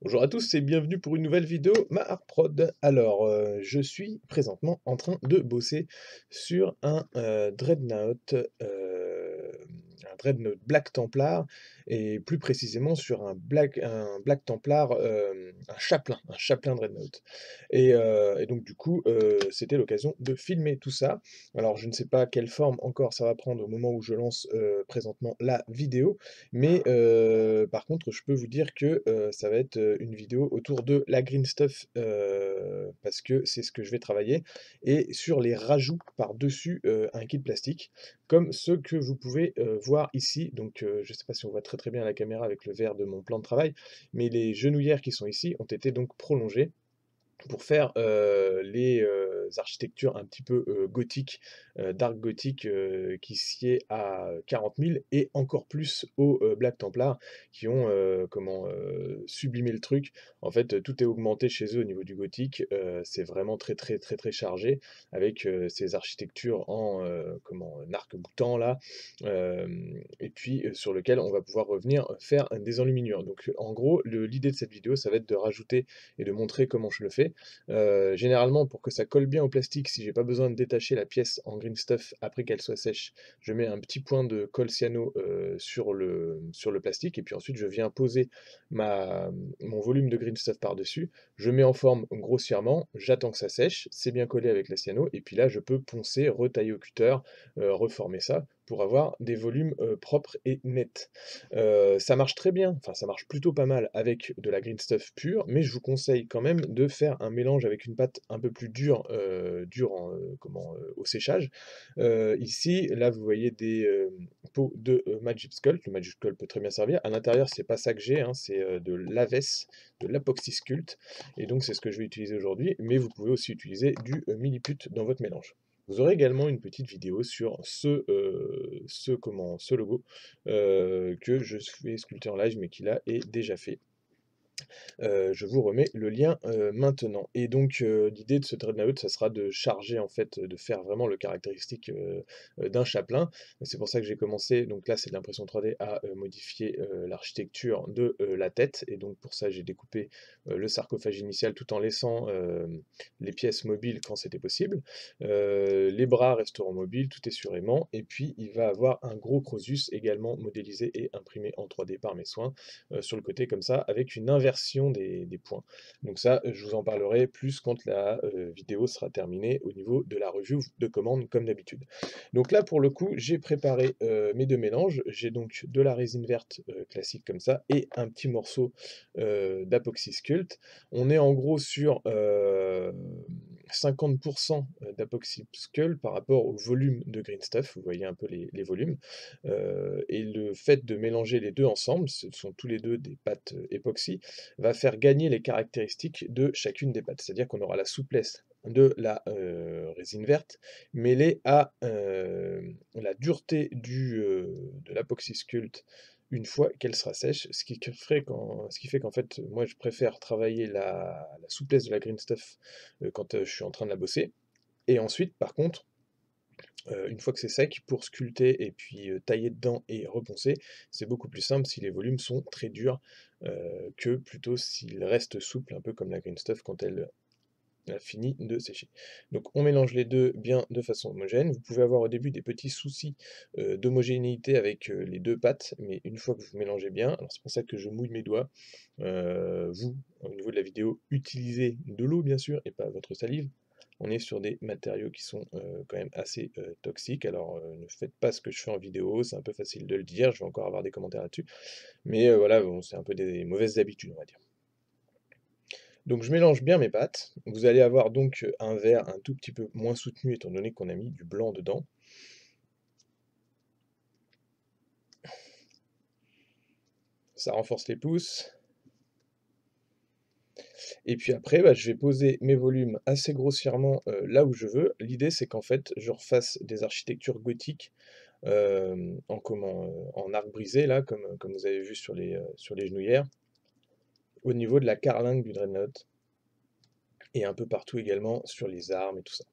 Bonjour à tous et bienvenue pour une nouvelle vidéo Maharprod. Alors, je suis présentement en train de bosser sur un Dreadnought Black Templar et plus précisément sur un Black Templar, un Chaplain Dreadnought et donc du coup, c'était l'occasion de filmer tout ça. Alors je ne sais pas quelle forme encore ça va prendre au moment où je lance, présentement la vidéo, mais par contre, je peux vous dire que, ça va être, une vidéo autour de la green stuff, parce que c'est ce que je vais travailler et sur les rajouts par-dessus, un kit plastique, comme ceux que vous pouvez, voir ici. Donc, je ne sais pas si on voit très, très bien à la caméra avec le vert de mon plan de travail, mais les genouillères qui sont ici ont été donc prolongées pour faire, les, architectures un petit peu, gothiques, dark gothique, qui sied à 40 000 et encore plus aux, Black Templars qui ont, sublimé le truc. En fait, tout est augmenté chez eux au niveau du gothique, c'est vraiment très, très, très, très chargé avec, ces architectures en, arc-boutant là, et puis, sur lequel on va pouvoir revenir faire des enluminures. Donc, en gros, l'idée de cette vidéo, ça va être de rajouter et de montrer comment je le fais. Généralement, pour que ça colle bien au plastique, si j'ai pas besoin de détacher la pièce en green stuff après qu'elle soit sèche, je mets un petit point de colle cyano sur le plastique, et puis ensuite je viens poser mon volume de green stuff par-dessus. Je mets en forme grossièrement, j'attends que ça sèche, c'est bien collé avec la cyano, et puis là je peux poncer, retailler au cutter, reformer ça pour avoir des volumes propres et nets. Ça marche très bien, enfin ça marche plutôt pas mal avec de la green stuff pure, mais je vous conseille quand même de faire un mélange avec une pâte un peu plus dure au séchage. Ici, là vous voyez des pots de Magic Sculpt. Le Magic Sculpt peut très bien servir. À l'intérieur, c'est pas ça que j'ai, hein, c'est de l'Aves, de l'Apoxy Sculpt, et donc c'est ce que je vais utiliser aujourd'hui, mais vous pouvez aussi utiliser du Milliput dans votre mélange. Vous aurez également une petite vidéo sur ce logo, que je fais sculpter en live, mais qui là est déjà fait. Je vous remets le lien, maintenant, et donc l'idée de ce dreadnought, ça sera de charger, en fait, de faire vraiment le caractéristique, d'un chapelain. C'est pour ça que j'ai commencé, donc là, c'est de l'impression 3D, à modifier, l'architecture de, la tête, et donc pour ça, j'ai découpé, le sarcophage initial tout en laissant, les pièces mobiles quand c'était possible. Les bras resteront mobiles, tout est sur aimant, et puis il va avoir un gros Crosus également modélisé et imprimé en 3D par mes soins, sur le côté comme ça, avec une inversion des points. Donc ça, je vous en parlerai plus quand la vidéo sera terminée au niveau de la review de commande comme d'habitude. Donc là, pour le coup, j'ai préparé mes deux mélanges. J'ai donc de la résine verte classique comme ça et un petit morceau d'Apoxy Sculpt. On est en gros sur 50% d'Apoxy Sculpt par rapport au volume de Green Stuff. Vous voyez un peu les volumes. Et le fait de mélanger les deux ensemble, ce sont tous les deux des pâtes époxy, va faire gagner les caractéristiques de chacune des pâtes. C'est-à-dire qu'on aura la souplesse de la résine verte mêlée à la dureté de l'Apoxy Sculpt une fois qu'elle sera sèche, ce qui fait qu'en fait, moi je préfère travailler la souplesse de la green stuff quand je suis en train de la bosser. Et ensuite, par contre, une fois que c'est sec, pour sculpter et puis, tailler dedans et reponcer, c'est beaucoup plus simple si les volumes sont très durs, que plutôt s'ils restent souples, un peu comme la green stuff quand elle a fini de sécher. Donc on mélange les 2 bien de façon homogène. Vous pouvez avoir au début des petits soucis, d'homogénéité avec, les 2 pâtes, mais une fois que vous mélangez bien, alors c'est pour ça que je mouille mes doigts, vous, au niveau de la vidéo, utilisez de l'eau bien sûr et pas votre salive. On est sur des matériaux qui sont, quand même assez, toxiques. Alors, ne faites pas ce que je fais en vidéo, c'est un peu facile de le dire, je vais encore avoir des commentaires là-dessus. Mais, voilà, bon, c'est un peu des mauvaises habitudes, on va dire. Donc je mélange bien mes pâtes. Vous allez avoir donc, un verre un tout petit peu moins soutenu étant donné qu'on a mis du blanc dedans. Ça renforce les pouces. Et puis après, bah, je vais poser mes volumes assez grossièrement, là où je veux. L'idée, c'est qu'en fait, je refasse des architectures gothiques, en arc brisé là, comme vous avez vu sur les genouillères, au niveau de la carlingue du dreadnought et un peu partout également sur les armes et tout ça.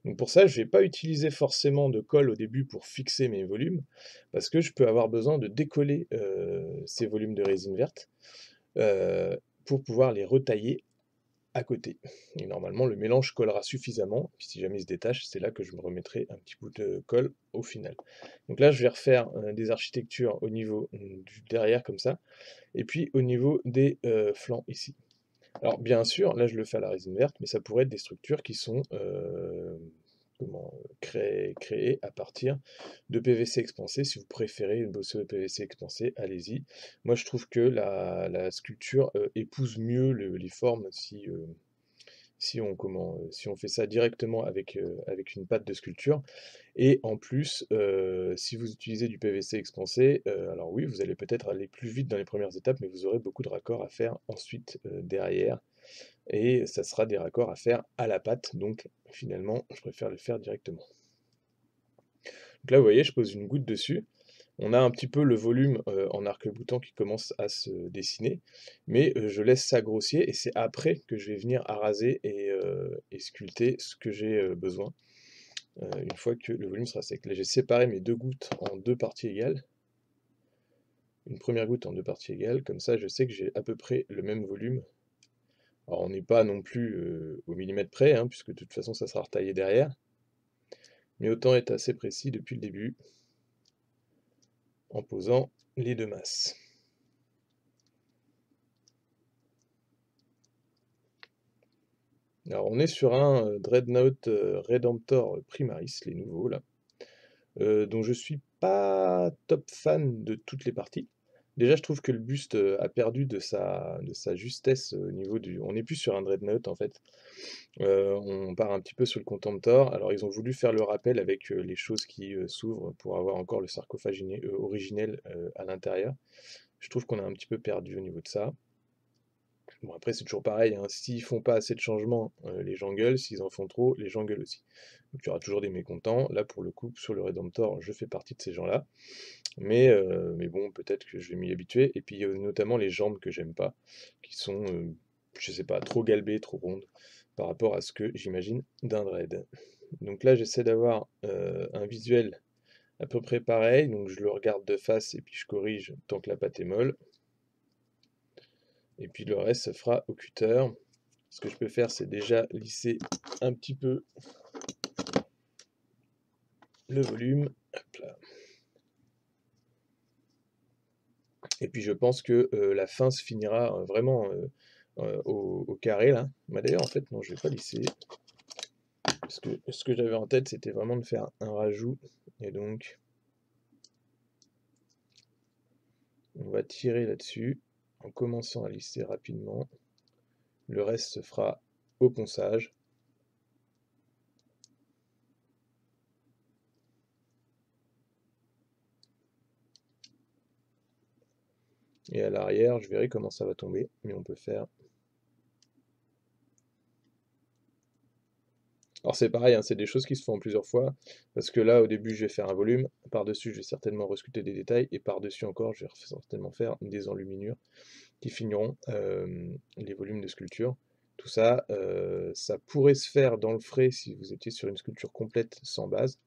Donc pour ça, je vais pas utiliser forcément de colle au début pour fixer mes volumes, parce que je peux avoir besoin de décoller ces volumes de résine verte pour pouvoir les retailler à côté. Et normalement, le mélange collera suffisamment. Puis si jamais il se détache, c'est là que je me remettrai un petit bout de colle au final. Donc là, je vais refaire des architectures au niveau du derrière comme ça, et puis au niveau des flancs ici. Alors bien sûr, là je le fais à la résine verte, mais ça pourrait être des structures qui sont créées à partir de PVC expansé. Si vous préférez bosser au PVC expansé, allez-y. Moi je trouve que la sculpture épouse mieux les formes si on fait ça directement avec une pâte de sculpture. Et en plus, si vous utilisez du PVC expansé, alors oui, vous allez peut-être aller plus vite dans les premières étapes, mais vous aurez beaucoup de raccords à faire ensuite derrière. Et ça sera des raccords à faire à la pâte, donc finalement, je préfère le faire directement. Donc là, vous voyez, je pose une goutte dessus. On a un petit peu le volume en arc-boutant qui commence à se dessiner, mais je laisse ça grossir et c'est après que je vais venir araser et sculpter ce que j'ai besoin, une fois que le volume sera sec. Là, j'ai séparé mes deux gouttes en deux parties égales. Une première goutte en deux parties égales, comme ça je sais que j'ai à peu près le même volume. Alors on n'est pas non plus au millimètre près, hein, puisque de toute façon ça sera retaillé derrière, mais autant être assez précis depuis le début en posant les deux masses. Alors on est sur un Dreadnought Redemptor Primaris, les nouveaux là, dont je suis pas top fan de toutes les parties. Déjà je trouve que le buste a perdu de sa justesse au niveau du... On n'est plus sur un Dreadnought en fait. On part un petit peu sur le Contemptor. Alors ils ont voulu faire le rappel avec les choses qui s'ouvrent pour avoir encore le sarcophage originel à l'intérieur. Je trouve qu'on a un petit peu perdu au niveau de ça. Bon après c'est toujours pareil, hein, s'ils font pas assez de changements, les gens gueulent, s'ils en font trop, les gens gueulent aussi. Donc il y aura toujours des mécontents. Là pour le coup, sur le Redemptor, je fais partie de ces gens-là. Mais bon, peut-être que je vais m'y habituer. Et puis il y a notamment les jambes que j'aime pas, qui sont, je sais pas, trop galbées, trop rondes, par rapport à ce que j'imagine d'un dread. Donc là j'essaie d'avoir un visuel à peu près pareil, donc je le regarde de face et puis je corrige tant que la pâte est molle. Et puis le reste se fera au cutter. Ce que je peux faire, c'est déjà lisser un petit peu le volume. Hop là. Et puis je pense que la fin se finira vraiment au carré là. Bah, d'ailleurs, en fait, non, je vais pas lisser. Parce que ce que j'avais en tête, c'était vraiment de faire un rajout. Et donc, on va tirer là-dessus en commençant à lisser rapidement. Le reste se fera au ponçage. Et à l'arrière, je verrai comment ça va tomber. Mais on peut faire... Alors c'est pareil, hein, c'est des choses qui se font en plusieurs fois, parce que là au début je vais faire un volume, par-dessus je vais certainement resculpter des détails, et par-dessus encore je vais certainement faire des enluminures qui finiront les volumes de sculpture. Tout ça, ça pourrait se faire dans le frais si vous étiez sur une sculpture complète sans base,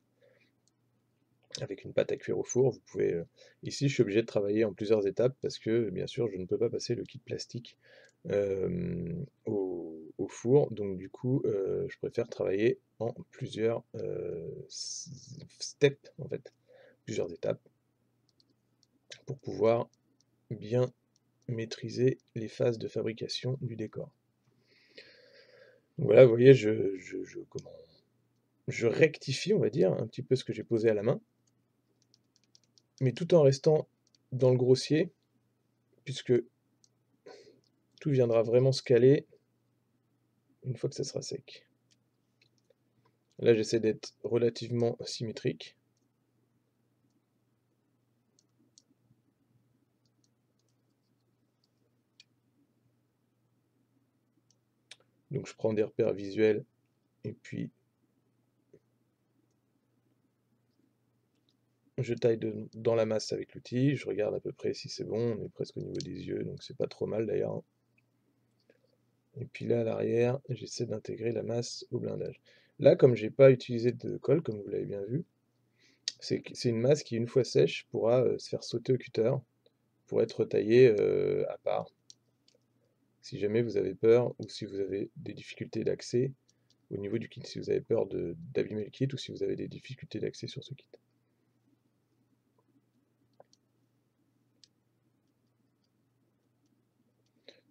avec une pâte à cuire au four. Vous pouvez, ici je suis obligé de travailler en plusieurs étapes, parce que bien sûr je ne peux pas passer le kit plastique au four, donc du coup je préfère travailler en plusieurs steps, en fait, plusieurs étapes, pour pouvoir bien maîtriser les phases de fabrication du décor. Donc voilà, vous voyez, je rectifie, on va dire, un petit peu ce que j'ai posé à la main, mais tout en restant dans le grossier, puisque tout viendra vraiment se caler une fois que ça sera sec. Là, j'essaie d'être relativement symétrique. Donc je prends des repères visuels et puis je taille dans la masse avec l'outil, je regarde à peu près si c'est bon, on est presque au niveau des yeux, donc c'est pas trop mal d'ailleurs, hein. Et puis là à l'arrière, j'essaie d'intégrer la masse au blindage. Là, comme j'ai pas utilisé de colle, comme vous l'avez bien vu, c'est une masse qui, une fois sèche, pourra se faire sauter au cutter pour être taillée à part. Si jamais vous avez peur ou si vous avez des difficultés d'accès au niveau du kit, si vous avez peur d'abîmer le kit ou si vous avez des difficultés d'accès sur ce kit.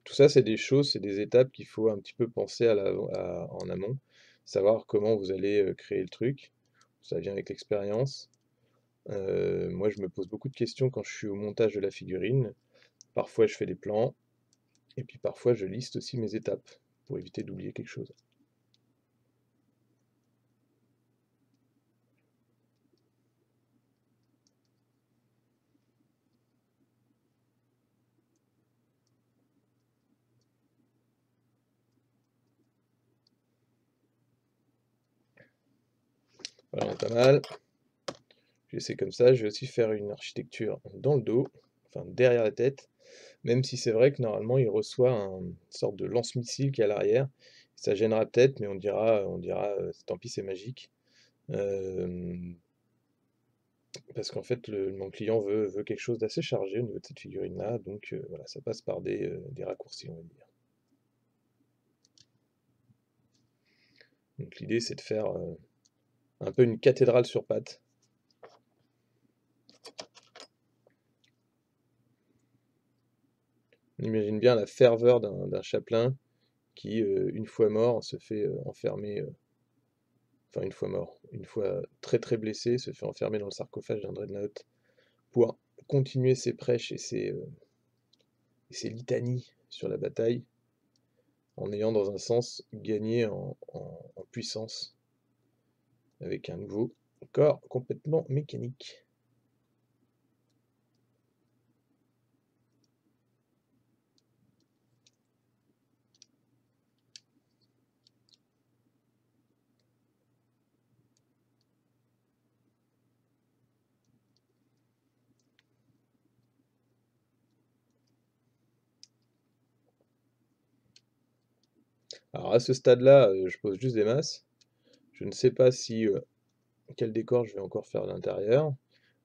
Tout ça, c'est des choses, c'est des étapes qu'il faut un petit peu penser en amont, savoir comment vous allez créer le truc. Ça vient avec l'expérience. Moi, je me pose beaucoup de questions quand je suis au montage de la figurine. Parfois, je fais des plans, et puis parfois, je liste aussi mes étapes pour éviter d'oublier quelque chose. Voilà, on est pas mal. Je vais laisser comme ça. Je vais aussi faire une architecture dans le dos, enfin derrière la tête, même si c'est vrai que normalement, il reçoit une sorte de lance-missile qui est à l'arrière. Ça gênera peut-être, mais on dira, tant pis, c'est magique. Parce qu'en fait, mon client veut quelque chose d'assez chargé au niveau de cette figurine-là, donc voilà, ça passe par des raccourcis, on va dire. Donc l'idée, c'est de faire un peu une cathédrale sur pattes. On imagine bien la ferveur d'un chapelain qui, une fois mort, se fait enfermer, enfin une fois mort, une fois très très blessé, se fait enfermer dans le sarcophage d'un dreadnought pour continuer ses prêches et ses litanies sur la bataille, en ayant dans un sens gagné en puissance avec un nouveau corps complètement mécanique. Alors à ce stade-là, je pose juste des masses. Je ne sais pas si quel décor je vais encore faire à l'intérieur.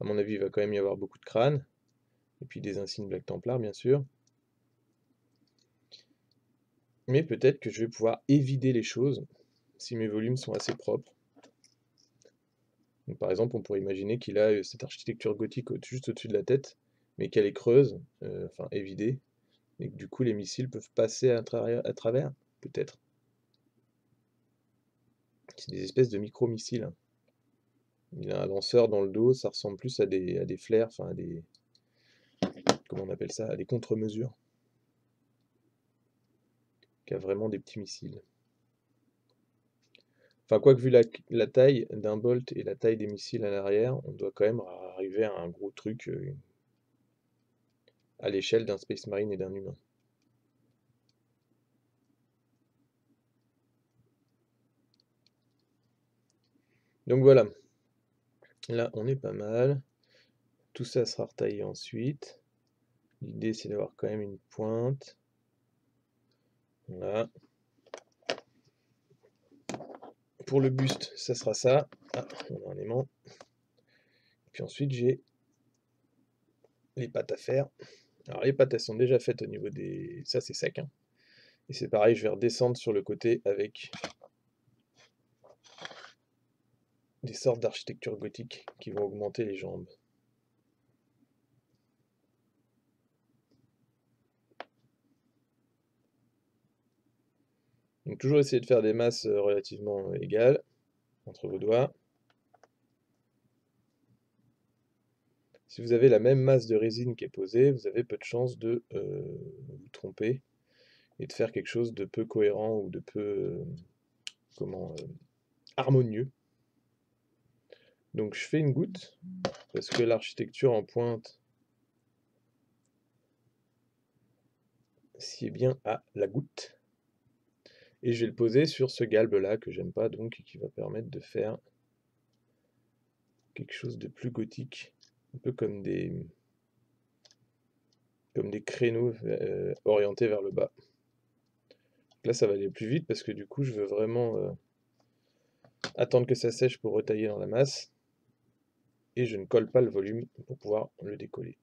À mon avis, il va quand même y avoir beaucoup de crânes, et puis des insignes Black Templar, bien sûr. Mais peut-être que je vais pouvoir évider les choses si mes volumes sont assez propres. Donc, par exemple, on pourrait imaginer qu'il a cette architecture gothique juste au-dessus de la tête, mais qu'elle est creuse, enfin évidée, et que du coup les missiles peuvent passer à travers, peut-être. C'est des espèces de micro-missiles. Il a un lanceur dans le dos, ça ressemble plus à des flares, enfin comment on appelle ça, à des contre-mesures, qu'à vraiment des petits missiles. Enfin, quoique vu la taille d'un bolt et la taille des missiles à l'arrière, on doit quand même arriver à un gros truc à l'échelle d'un Space Marine et d'un humain. Donc voilà, là on est pas mal. Tout ça sera retaillé ensuite. L'idée c'est d'avoir quand même une pointe. Voilà. Pour le buste, ça sera ça. Ah, on a un aimant. Puis ensuite j'ai les pattes à faire. Alors les pattes elles sont déjà faites au niveau des... Ça c'est sec, hein. Et c'est pareil, je vais redescendre sur le côté avec des sortes d'architecture gothique qui vont augmenter les jambes. Donc toujours essayer de faire des masses relativement égales entre vos doigts. Si vous avez la même masse de résine qui est posée, vous avez peu de chances de vous tromper et de faire quelque chose de peu cohérent ou de peu comment harmonieux. Donc je fais une goutte parce que l'architecture en pointe s'y est bien à la goutte. Et je vais le poser sur ce galbe là que j'aime pas donc et qui va permettre de faire quelque chose de plus gothique, un peu comme des créneaux orientés vers le bas. Là ça va aller plus vite parce que du coup je veux vraiment attendre que ça sèche pour retailler dans la masse, et je ne colle pas le volume pour pouvoir le décoller.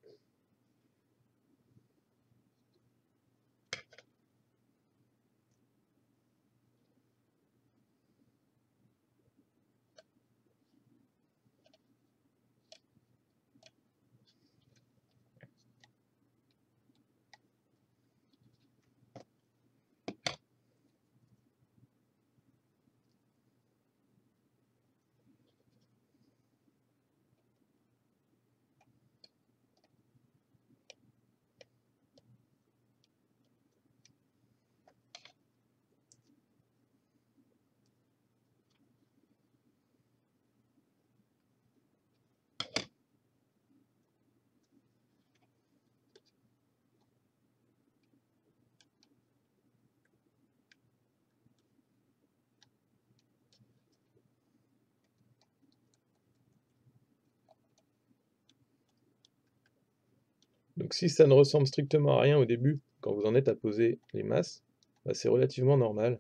Donc si ça ne ressemble strictement à rien au début, quand vous en êtes à poser les masses, bah, c'est relativement normal.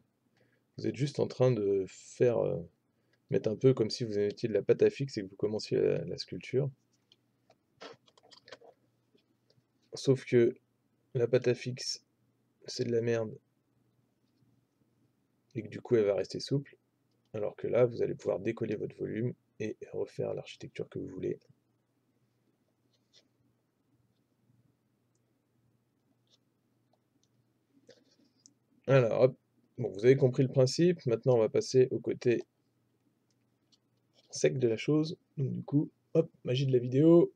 Vous êtes juste en train de faire, mettre un peu comme si vous étiez de la pâte à fixe et que vous commenciez la sculpture. Sauf que la pâte à fixe, c'est de la merde, et que du coup elle va rester souple, alors que là, vous allez pouvoir décoller votre volume et refaire l'architecture que vous voulez. Alors, hop, bon, vous avez compris le principe, maintenant on va passer au côté sec de la chose. Donc du coup, hop, magie de la vidéo.